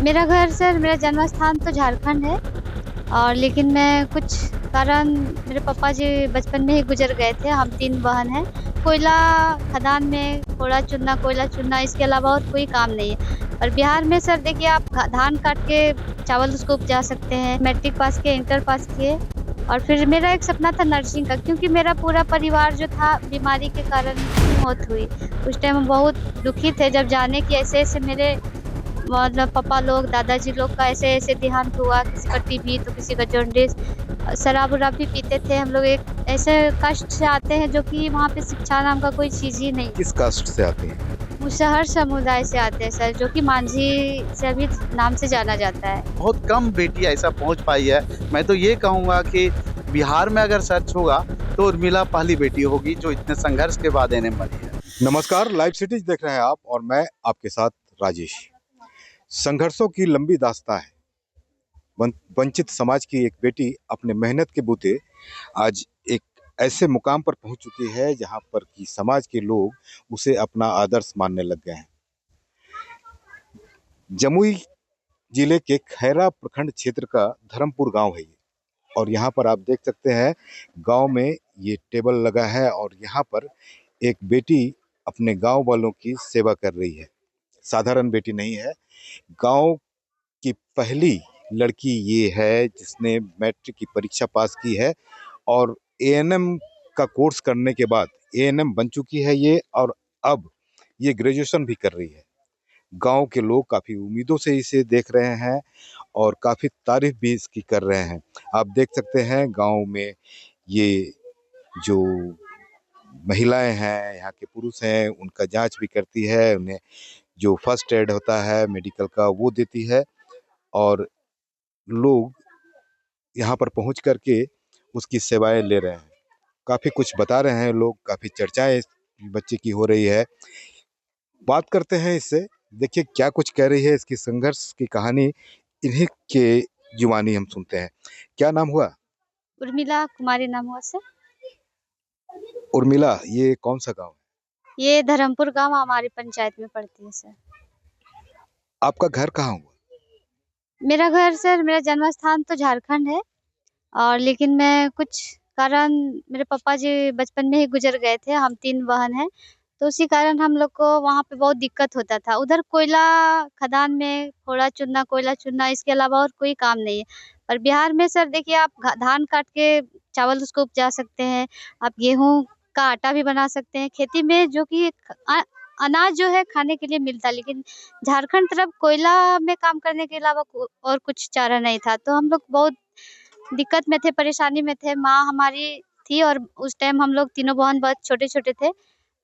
मेरा घर सर मेरा जन्म स्थान तो झारखंड है। और लेकिन मैं कुछ कारण मेरे पापा जी बचपन में ही गुजर गए थे। हम 3 बहन हैं। कोयला खदान में कोयला चुनना इसके अलावा और कोई काम नहीं है। और बिहार में सर देखिए आप धान काट के चावल उसको उपजा सकते हैं। मैट्रिक पास किए, इंटर पास किए। और फिर मेरा एक सपना था नर्सिंग का, क्योंकि मेरा पूरा परिवार जो था बीमारी के कारण ही मौत हुई। उस टाइम हम बहुत दुखी थे जब जाने कि ऐसे ऐसे मेरे मतलब पापा लोग दादाजी लोग का ऐसे ऐसे देहांत हुआ। किसी का टीबी तो किसी का जॉन्डिस। शराब उराब भी पीते थे हम लोग। एक ऐसे कष्ट से आते हैं जो कि वहाँ पे शिक्षा नाम का कोई चीज ही नहीं। किस कास्ट से आते हैं? मुसहर समुदाय से आते हैं सर, जो कि मांझी से भी नाम से जाना जाता है। बहुत कम बेटी ऐसा पहुंच पाई है। मैं तो ये कहूंगा कि बिहार में अगर सर्च होगा तो उर्मिला पहली बेटी होगी जो इतने संघर्ष के बाद एनएम बनी है। नमस्कार, लाइव सिटीज देख रहे हैं आप और मैं आपके साथ राजेश। संघर्षों की लंबी दास्तां है। वंचित समाज की एक बेटी अपने मेहनत के बूते आज एक ऐसे मुकाम पर पहुंच चुकी है जहां पर कि समाज के लोग उसे अपना आदर्श मानने लग गए हैं। जमुई जिले के खैरा प्रखंड क्षेत्र का धर्मपुर गांव है ये। और यहाँ पर आप देख सकते हैं गांव में ये टेबल लगा है और यहाँ पर एक बेटी अपने गांव वालों की सेवा कर रही है। साधारण बेटी नहीं है, गांव की पहली लड़की ये है जिसने मैट्रिक की परीक्षा पास की है और एएनएम का कोर्स करने के बाद एएनएम बन चुकी है ये। और अब ये ग्रेजुएशन भी कर रही है। गांव के लोग काफ़ी उम्मीदों से इसे देख रहे हैं और काफ़ी तारीफ भी इसकी कर रहे हैं। आप देख सकते हैं गांव में ये जो महिलाएं हैं, यहाँ के पुरुष हैं, उनका जांच भी करती है, उन्हें जो फर्स्ट एड होता है मेडिकल का वो देती है। और लोग यहाँ पर पहुँच करके उसकी सेवाएं ले रहे हैं। काफ़ी कुछ बता रहे हैं लोग, काफ़ी चर्चाएं इस बच्चे की हो रही है। बात करते हैं इससे, देखिए क्या कुछ कह रही है। इसकी संघर्ष की कहानी इन्हीं के जुबानी हम सुनते हैं। क्या नाम हुआ? उर्मिला कुमारी नाम हुआ सर। उर्मिला, ये कौन सा गांव है? ये धर्मपुर गांव हमारी पंचायत में पड़ती है सर। आपका घर कहाँ हुआ? मेरा घर सर मेरा जन्म स्थान तो झारखंड है। और लेकिन मैं कुछ कारण मेरे पापा जी बचपन में ही गुजर गए थे। हम 3 बहन हैं। तो उसी कारण हम लोग को वहाँ पे बहुत दिक्कत होता था। उधर कोयला खदान में कोयला चुनना इसके अलावा और कोई काम नहीं है। और बिहार में सर देखिए आप धान काट के चावल उसको उपजा सकते हैं। आप गेहूं का आटा भी बना सकते हैं खेती में, जो कि अनाज जो है खाने के लिए मिलता। लेकिन झारखंड तरफ कोयला में काम करने के अलावा और कुछ चारा नहीं था। तो हम लोग बहुत दिक्कत में थे, परेशानी में थे। माँ हमारी थी और उस टाइम हम लोग तीनों बहन बहुत छोटे-छोटे थे।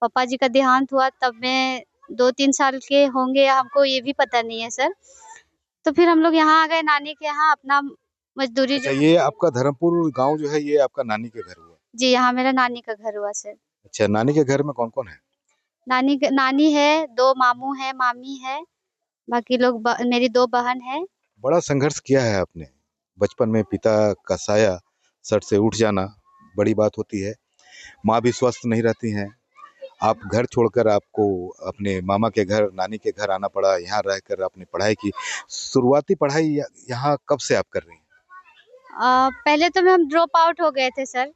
पापा जी का देहांत हुआ तब मैं 2-3 साल के होंगे, हमको ये भी पता नहीं है सर। तो फिर हम लोग यहाँ आ गए नानी के यहाँ अपना मजदूरी अच्छा, जो। ये आपका धर्मपुर गांव जो है ये आपका नानी के घर हुआ? जी, यहाँ मेरा नानी का घर हुआ सर। अच्छा, नानी के घर में कौन कौन है? नानी है, 2 मामू है, मामी है, बाकी लोग मेरी 2 बहन है। बड़ा संघर्ष किया है आपने। बचपन में पिता का साया सर से उठ जाना बड़ी बात होती है। माँ भी स्वस्थ नहीं रहती हैं। आप घर छोड़कर आपको अपने मामा के घर, नानी के घर आना पड़ा। यहाँ रहकर आपने पढ़ाई की। शुरुआती पढ़ाई यहाँ कब से आप कर रही हैं? पहले तो हम ड्रॉप आउट हो गए थे सर,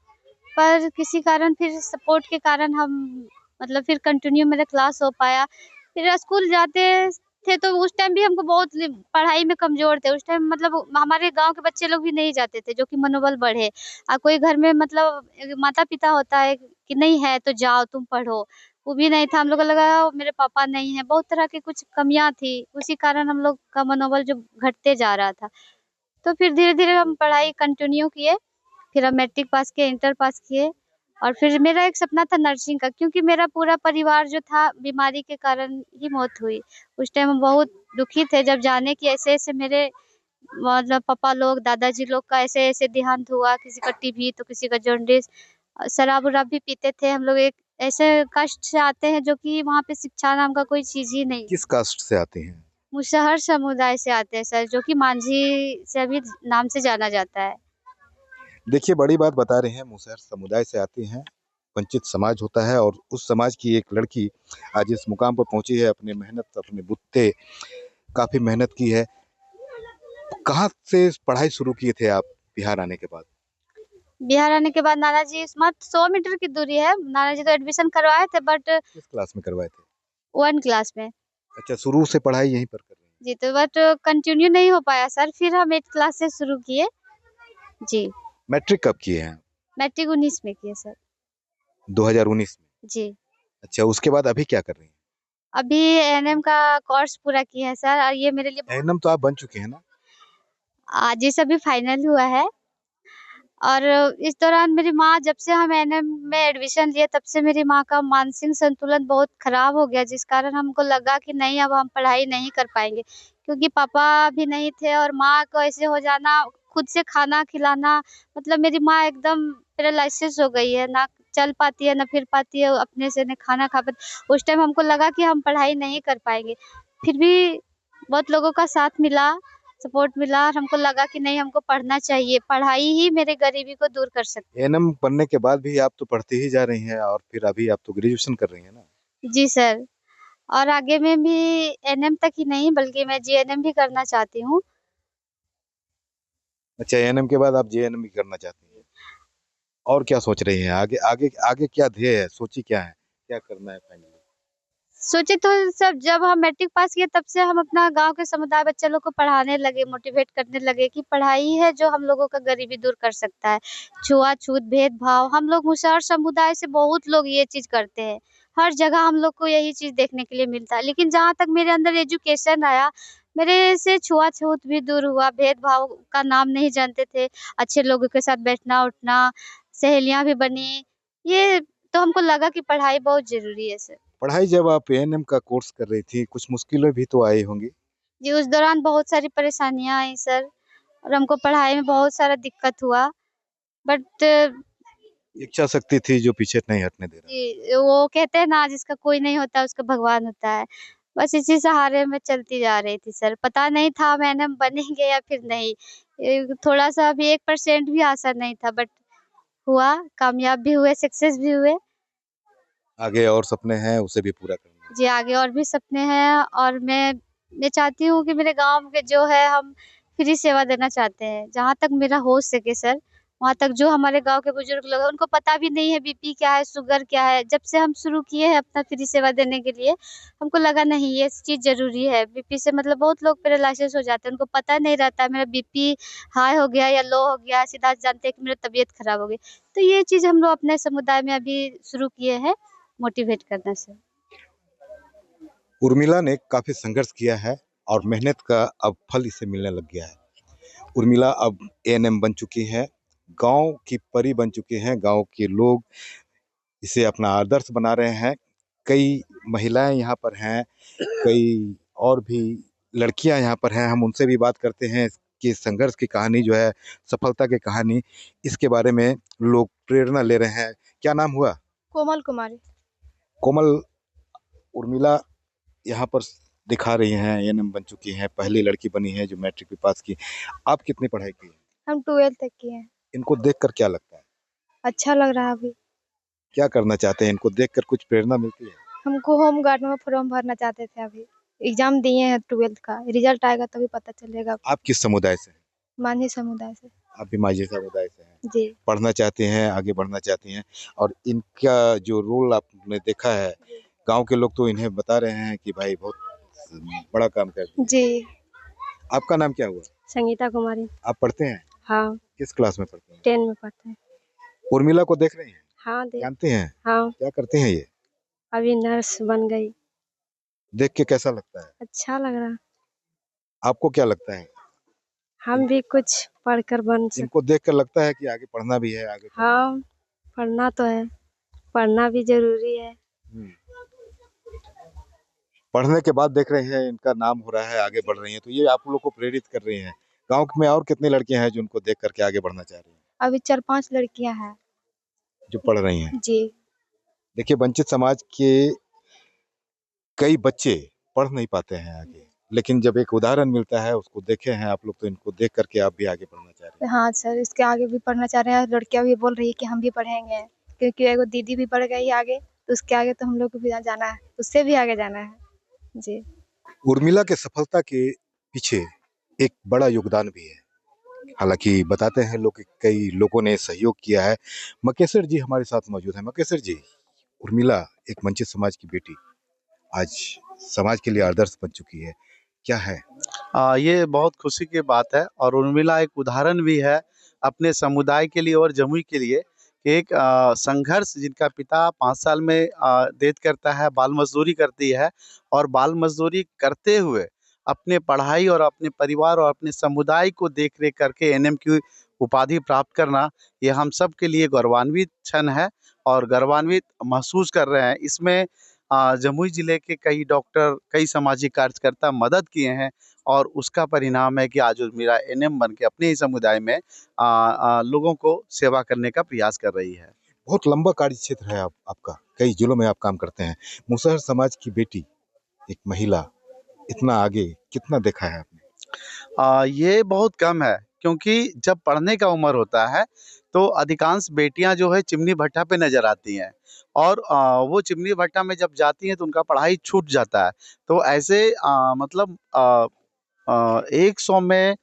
पर किसी कारण फिर सपोर्ट के कारण हम मतलब फिर कंटिन्यू मेरा क्लास हो पाया। फिर स्कूल जाते थे तो उस टाइम भी हमको बहुत पढ़ाई में कमजोर थे। उस टाइम मतलब हमारे गांव के बच्चे लोग भी नहीं जाते थे, जो कि मनोबल बढ़े। कोई घर में मतलब माता पिता होता है कि नहीं है तो जाओ तुम पढ़ो, वो भी नहीं था। हम लोग को लगा मेरे पापा नहीं है, बहुत तरह की कुछ कमियां थी। उसी कारण हम लोग का मनोबल जो घटते जा रहा था। तो फिर धीरे धीरे हम पढ़ाई कंटिन्यू किए। फिर हम मैट्रिक पास किए, इंटर पास किए। और फिर मेरा एक सपना था नर्सिंग का, क्योंकि मेरा पूरा परिवार जो था बीमारी के कारण ही मौत हुई। उस टाइम हम बहुत दुखी थे जब जाने कि ऐसे ऐसे मेरे मतलब पापा लोग दादाजी लोग का ऐसे ऐसे देहांत हुआ। किसी का टीबी तो किसी का जॉन्डिस। शराब उराब भी पीते थे हम लोग। एक ऐसे कष्ट से आते हैं जो कि वहाँ पे शिक्षा नाम का कोई चीज ही नहीं। किस कास्ट से आते हैं? मुसहर समुदाय से आते हैं सर, जो कि मांझी से भी नाम से जाना जाता है। देखिए, बड़ी बात बता रहे हैं। मुसहर समुदाय से आते हैं, वंचित समाज होता है और उस समाज की एक लड़की आज इस मुकाम पर पहुंची है। अपने मेहनत, अपने बूते काफ़ी मेहनत की है। आप घर छोड़कर आपको अपने मामा के घर, नानी के घर आना पड़ा। यहाँ रहकर आपने पढ़ाई की। शुरुआती पढ़ाई यहाँ कब से आप कर रही हैं? कहाँ से पढ़ाई शुरू किए थे आप बिहार आने के बाद? बिहार आने के बाद नाना जी मात्र 100 मीटर की दूरी है, नाना जी तो एडमिशन करवाए थे बट किस क्लास में करवाए थे? 1 क्लास में। अच्छा, शुरू से पढ़ाई यहीं पर कर रहे हैं। जी, तो बट कंटिन्यू नहीं हो पाया सर, फिर हम 8 क्लास से शुरू किए। जी, मैट्रिक कब किए हैं? मैट्रिक 19 में किए सर। 2019 में। जी, अच्छा, उसके बाद अभी क्या कर रही हैं? अभी एएनएम का कोर्स पूरा किया है सर, और ये मेरे लिए बहुत एएनएम तो आप बन चुके हैं ना? आज ये सभी फाइनल हुआ है। और इस दौरान मेरी माँ, जब से हम एएनएम में एडमिशन लिए तब से मेरी माँ का मानसिक संतुलन बहुत खराब हो गया, जिस कारण हमको लगा कि नहीं अब हम पढ़ाई नहीं कर पाएँगे। क्योंकि पापा भी नहीं थे और माँ को ऐसे हो जाना, खुद से खाना खिलाना, मतलब मेरी माँ एकदम पैरालिसिस हो गई है, ना चल पाती है, ना फिर पाती है अपने से, ना खाना खा पाती। उस टाइम हमको लगा कि हम पढ़ाई नहीं कर पाएँगे। फिर भी बहुत लोगों का साथ मिला, सपोर्ट मिला और हमको लगा कि नहीं हमको पढ़ना चाहिए, पढ़ाई ही मेरे गरीबी को दूर कर सकती एएनएम पढ़ने के बाद भी आप तो पढ़ती ही जा रही हैं और फिर अभी आप तो ग्रेजुएशन कर रही हैं ना? है। जी सर, और आगे में भी एएनएम तक ही नहीं बल्कि मैं जीएनएम भी करना चाहती हूँ। अच्छा, एएनएम के बाद आप जेएनएम भी करना चाहती हैं। और क्या सोच रही हैं? आगे आगे आगे क्या ध्येय है? सोची क्या है? क्या करना है फाइनली? सोचे तो सब, जब हम मैट्रिक पास किए तब से हम अपना गाँव के समुदाय बच्चे लोग को पढ़ाने लगे, मोटिवेट करने लगे कि पढ़ाई है जो हम लोगों का गरीबी दूर कर सकता है। छुआ-छूत, भेदभाव, हम लोग मुसहर समुदाय से बहुत लोग ये चीज़ करते हैं। हर जगह हम लोग को यही चीज़ देखने के लिए मिलता है। लेकिन जहाँ तक मेरे अंदर एजुकेशन आया, मेरे से छुआ-छूत भी दूर हुआ, भेदभाव का नाम नहीं जानते थे। अच्छे लोगों के साथ बैठना-उठना, सहेलियाँ भी बनी। ये तो हमको लगा कि पढ़ाई बहुत ज़रूरी है सर। पढ़ाई जब आप एएनएम का कोर्स कर रही थी, कुछ मुश्किलें भी तो आई होंगी? जी, उस दौरान बहुत सारी परेशानियाँ आई सर, और हमको पढ़ाई में बहुत सारा दिक्कत हुआ। बट इच्छा शक्ति थी जो पीछे नहीं हटने दे रहा। जी, वो कहते हैं ना जिसका कोई नहीं होता उसका भगवान होता है। बस इसी सहारे में चलती जा रही थी सर। पता नहीं था मैंने बनेंगे या फिर नहीं। थोड़ा-सा भी 1% भी आशा नहीं था, बट हुआ, कामयाब भी हुए, सक्सेस भी हुए। आगे और सपने हैं, उसे भी पूरा करना है। जी, आगे और भी सपने हैं, और मैं चाहती हूँ कि मेरे गाँव के जो है हम फ्री सेवा देना चाहते हैं। जहाँ तक मेरा हो सके सर, वहाँ तक जो हमारे गाँव के बुजुर्ग लोग हैं उनको पता भी नहीं है बीपी क्या है, शुगर क्या है। जब से हम शुरू किए हैं अपना फ्री सेवा देने के लिए, हमको लगा नहीं ये चीज़ ज़रूरी है। बीपी से मतलब बहुत लोग पैरालिसिस हो जाते हैं, उनको पता नहीं रहता है मेरा बीपी हाई हो गया या लो हो गया, सीधा जानते हैं कि मेरा तबीयत खराब हो गई। तो ये चीज़ हम लोग अपने समुदाय में अभी शुरू किए हैं, मोटिवेट करना सर। उर्मिला ने काफ़ी संघर्ष किया है और मेहनत का अब फल इसे मिलने लग गया है। उर्मिला अब एएनएम बन चुकी हैं, गाँव की परी बन चुकी हैं, गाँव के लोग इसे अपना आदर्श बना रहे हैं। कई महिलाएँ यहाँ पर हैं, कई और भी लड़कियाँ यहाँ पर हैं, हम उनसे भी बात करते हैं कि संघर्ष की कहानी जो है, सफलता की कहानी, इसके बारे में लोग प्रेरणा ले रहे हैं। क्या नाम हुआ? कोमल कुमारी। कोमल, उर्मिला यहाँ पर दिखा रही हैं, एएनएम बन चुकी हैं, पहली लड़की बनी है जो मैट्रिक भी पास की। आप कितनी पढ़ाई की है? हम 12th तक किए हैं। इनको देखकर क्या लगता है? अच्छा लग रहा है अभी। क्या करना चाहते हैं? इनको देखकर कुछ प्रेरणा मिलती है? हमको होम गार्ड में फॉर्म भरना चाहते थे अभी। एग्ज़ाम दिए हैं 12th का, रिज़ल्ट आएगा तभी पता चलेगा। आप किस समुदाय से हैं? मांझी समुदाय से। आप भी माझी समुदाय से हैं। जी। पढ़ना चाहती हैं, आगे बढ़ना चाहती हैं और इनका जो रोल आपने देखा है, गाँव के लोग तो इन्हें बता रहे हैं कि भाई बहुत बड़ा काम करती है। जी। आपका नाम क्या हुआ? संगीता कुमारी। आप पढ़ते हैं? हाँ, किस क्लास में पढ़ते हैं? 10 में पढ़ते हैं। उर्मिला को देख रही हैं? हाँ, जानते हैं? हाँ, क्या करते हैं ये? अभी नर्स बन गई। देख के कैसा लगता है? अच्छा लग रहा है। आपको क्या लगता है? हम भी कुछ पढ़कर बन सकते। इनको देखकर लगता है कि आगे पढ़ना भी है, आगे हाँ, पढ़ना तो है। पढ़ना भी ज़रूरी है। पढ़ने के बाद देख रहे हैं इनका नाम हो रहा है, आगे बढ़ रही हैं, तो ये आप लोग को प्रेरित कर रही हैं। गाँव में और कितनी लड़कियां हैं जो उनको देख करके आगे बढ़ना चाह रही हैं, अभी 4-5 लड़कियाँ हैं। जो पढ़ रही हैं? जी। देखिए, वंचित समाज के कई बच्चे पढ़ नहीं पाते हैं आगे, लेकिन जब एक उदाहरण मिलता है उसको देखे हैं आप लोग, तो इनको देख करके आप भी आगे बढ़ना चाह रहे हैं। हाँ सर, इसके आगे भी पढ़ना चाह रहे हैं। लड़कियाँ भी बोल रही है कि हम भी पढ़ेंगे, क्योंकि एगो दीदी भी बढ़ गई आगे, तो उसके आगे तो हम लोग को भी जाना है, उससे भी आगे जाना है। जी। उर्मिला के सफलता के पीछे एक बड़ा योगदान भी है। हालांकि बताते हैं लोग कि कई लोगों ने सहयोग किया है। मकेसर जी हमारे साथ मौजूद हैं। मकेसर जी, उर्मिला एक वंचित समाज की बेटी आज समाज के लिए आदर्श बन चुकी है, क्या है? ये बहुत खुशी की बात है और उर्मिला एक उदाहरण भी है अपने समुदाय के लिए और जमुई के लिए कि एक संघर्ष जिनका पिता 5 साल में डेथ करता है, बाल मजदूरी करती है और बाल मजदूरी करते हुए अपने पढ़ाई और अपने परिवार और अपने समुदाय को देख रेख करके एनएम की उपाधि प्राप्त करना, ये हम सब के लिए गौरवान्वित क्षण है और गौरवान्वित महसूस कर रहे हैं। इसमें जमुई जिले के कई डॉक्टर, कई सामाजिक कार्यकर्ता मदद किए हैं और उसका परिणाम है कि आज उर्मिला एनएम बन के अपने ही समुदाय में लोगों को सेवा करने का प्रयास कर रही है। बहुत लंबा कार्य क्षेत्र है आपका, कई जिलों में आप काम करते हैं। मुसहर समाज की बेटी, एक महिला, इतना आगे कितना देखा है आपने? ये बहुत कम है क्योंकि जब पढ़ने का उम्र होता है तो अधिकांश बेटियां जो है चिमनी भट्टा पे नजर आती हैं और वो चिमनी भट्टा में जब जाती हैं तो उनका पढ़ाई छूट जाता है। तो ऐसे मतलब 100 में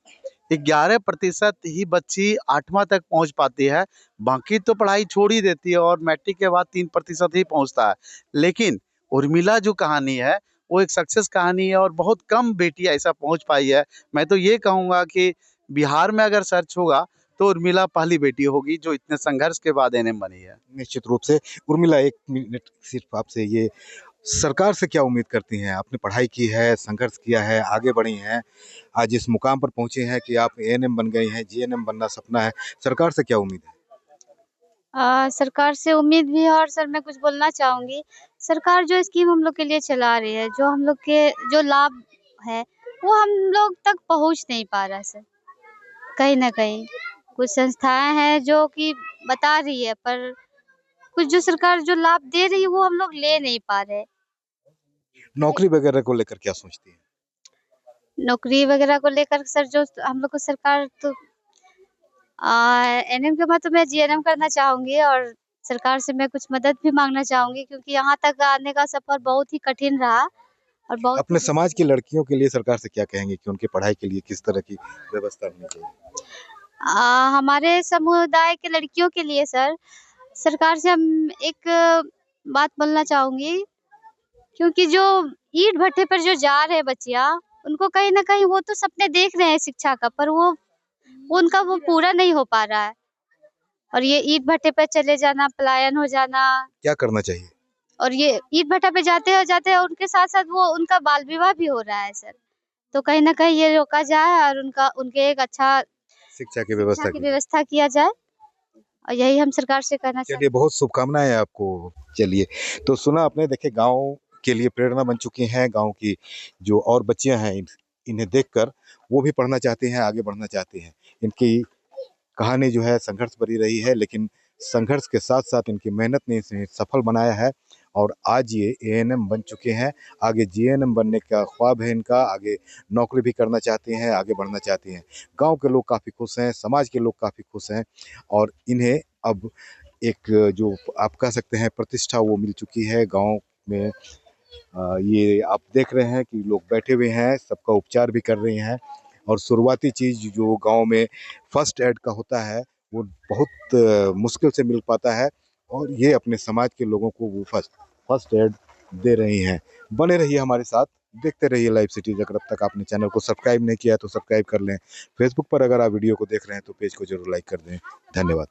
11% ही बच्ची 8वां तक पहुंच पाती है, बाकी तो पढ़ाई छोड़ ही देती है और मैट्रिक के बाद 3% ही पहुंचता है। लेकिन उर्मिला जो कहानी है वो एक सक्सेस कहानी है और बहुत कम बेटियां ऐसा पहुंच पाई है। मैं तो ये कहूँगा कि बिहार में अगर सर्च होगा तो उर्मिला पहली बेटी होगी जो इतने संघर्ष के बाद एनएम बनी है। निश्चित रूप से। उर्मिला, एक मिनट सिर्फ आपसे, ये सरकार से क्या उम्मीद करती हैं? आपने पढ़ाई की है, संघर्ष किया है, आगे बढ़ी हैं, आज इस मुकाम पर पहुंचे हैं कि आप एएनएम बन गई हैं, जीएनएम बनना सपना है। सरकार से क्या उम्मीद है? सरकार से उम्मीद भी है और सर मैं कुछ बोलना चाहूँगी। सरकार जो स्कीम हम लोग के लिए चला रही है, जो हम लोग के जो लाभ है, वो हम लोग तक पहुँच नहीं पा रहा है सर। कहीं न कहीं कुछ संस्थाएँ हैं जो कि बता रही है, पर कुछ जो सरकार जो लाभ दे रही है वो हम लोग ले नहीं पा रहे। नौकरी वगैरह को लेकर क्या सोचती हैं? नौकरी वगैरह को लेकर सर जो हम लोग को सरकार तो एनएम के बाद तो मैं जीएनएम करना चाहूँगी और सरकार से मैं कुछ मदद भी माँगना चाहूँगी क्योंकि यहाँ तक आने का सफ़र बहुत ही कठिन रहा और बहुत अपने समाज की लड़कियों के लिए सरकार से क्या कहेंगे कि उनकी पढ़ाई के लिए किस तरह की व्यवस्था होनी चाहिए? हमारे समुदाय के लड़कियों के लिए सर, सरकार से हम एक बात बोलना चाहूँगी क्योंकि जो ईंट भट्टे पर जो जा रहे हैं बच्चियाँ, उनको कहीं न कहीं वो तो सपने देख रहे हैं शिक्षा का, पर वो उनका वो पूरा नहीं हो पा रहा है और ये ईंट भट्टे पे चले जाना, पलायन हो जाना क्या करना चाहिए? और ये ईंट भट्टा पे जाते हैं उनके साथ-साथ वो उनका बाल विवाह भी हो रहा है सर। तो कहीं न कहीं ये रोका जाए और उनके एक अच्छा शिक्षा की शिक्षा व्यवस्था की की जाए। व्यवस्था किया जाए और यही हम सरकार से कहना चाहते हैं। चलिए, बहुत शुभकामनाएं आपको। चलिए, तो सुना आपने, देखिए गांव के लिए प्रेरणा बन चुकी हैं। गांव की जो और बच्चियां हैं, इन्हें देखकर वो भी पढ़ना चाहती हैं, आगे बढ़ना चाहती हैं। इनकी कहानी जो है संघर्ष भरी रही है, लेकिन संघर्ष के साथ साथ इनकी मेहनत ने इसे सफल बनाया है और आज ये एएनएम बन चुके हैं। आगे जीएनएम बनने का ख्वाब है इनका, आगे नौकरी भी करना चाहती हैं, आगे बढ़ना चाहती हैं। गांव के लोग काफ़ी खुश हैं, समाज के लोग काफ़ी खुश हैं और इन्हें अब एक जो आप कह सकते हैं प्रतिष्ठा वो मिल चुकी है गांव में। ये आप देख रहे हैं कि लोग बैठे हुए हैं, सबका उपचार भी कर रहे हैं और शुरुआती चीज़ जो गांव में फर्स्ट एड का होता है वो बहुत मुश्किल से मिल पाता है और ये अपने समाज के लोगों को वो फर्स्ट एड दे रही हैं। बने रहिए हमारे साथ, देखते रहिए लाइव सिटीज। अगर अब तक आपने चैनल को सब्सक्राइब नहीं किया है तो सब्सक्राइब कर लें। फेसबुक पर अगर आप वीडियो को देख रहे हैं तो पेज को जरूर लाइक कर दें। धन्यवाद।